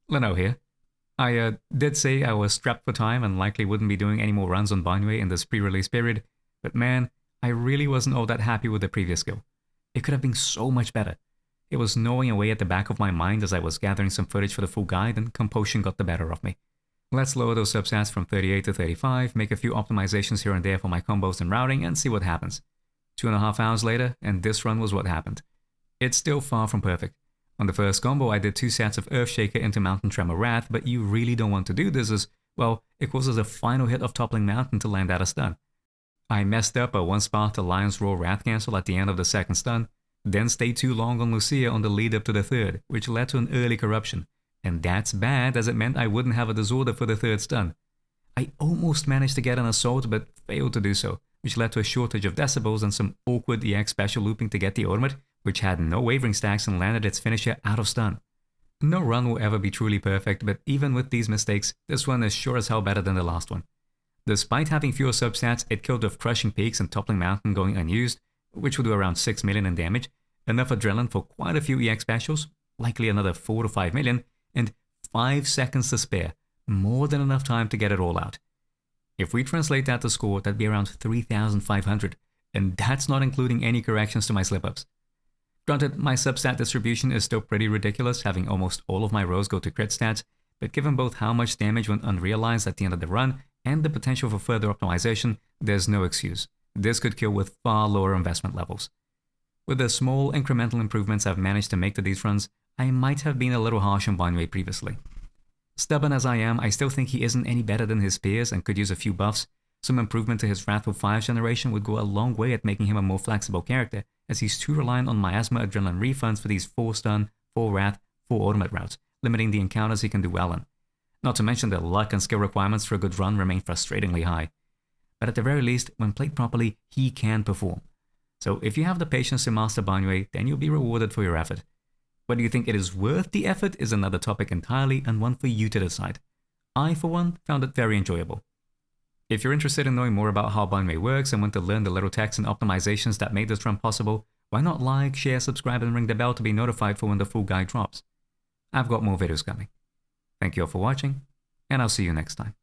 Leno here. I did say I was strapped for time and likely wouldn't be doing any more runs on Banyue in this pre-release period, but man, I really wasn't all that happy with the previous skill. It could have been so much better. It was gnawing away at the back of my mind as I was gathering some footage for the full guide, and composure got the better of me. Let's lower those substats from 38 to 35, make a few optimizations here and there for my combos and routing, and see what happens. 2.5 hours later, and this run was what happened. It's still far from perfect. On the first combo, I did 2 sets of Earthshaker into Mountain Tremor Wrath, but you really don't want to do this as, well, it causes a final hit of Toppling Mountain to land out a stun. I messed up a 1-spot to Lion's Roar Wrath cancel at the end of the second stun, then stayed too long on Lucia on the lead up to the third, which led to an early corruption. And that's bad as it meant I wouldn't have a disorder for the third stun. I almost managed to get an assault but failed to do so, which led to a shortage of decibels and some awkward EX special looping to get the ultimate, which had no wavering stacks and landed its finisher out of stun. No run will ever be truly perfect, but even with these mistakes, this one is sure as hell better than the last one. Despite having fewer substats, it killed with Crushing Peaks and Toppling Mountain going unused, which would do around 6 million in damage, enough adrenaline for quite a few EX specials, likely another 4 to 5 million, and 5 seconds to spare, more than enough time to get it all out. If we translate that to score, that'd be around 3,500, and that's not including any corrections to my slip-ups. Granted, my substat distribution is still pretty ridiculous, having almost all of my rows go to crit stats, but given both how much damage went unrealized at the end of the run and the potential for further optimization, there's no excuse. This could kill with far lower investment levels. With the small incremental improvements I've managed to make to these runs, I might have been a little harsh on Banyue previously. Stubborn as I am, I still think he isn't any better than his peers and could use a few buffs. Some improvement to his Wrathful 5 generation would go a long way at making him a more flexible character, as he's too reliant on Miasma Adrenaline refunds for these 4 stun, 4 Wrath, 4 ultimate routes, limiting the encounters he can do well in. Not to mention the luck and skill requirements for a good run remain frustratingly high. But at the very least, when played properly, he can perform. So if you have the patience to master Banyue, then you'll be rewarded for your effort. Whether you think it is worth the effort is another topic entirely and one for you to decide. I, for one, found it very enjoyable. If you're interested in knowing more about how Banyue works and want to learn the little techs and optimizations that made this run possible, why not like, share, subscribe and ring the bell to be notified for when the full guide drops. I've got more videos coming. Thank you all for watching, and I'll see you next time.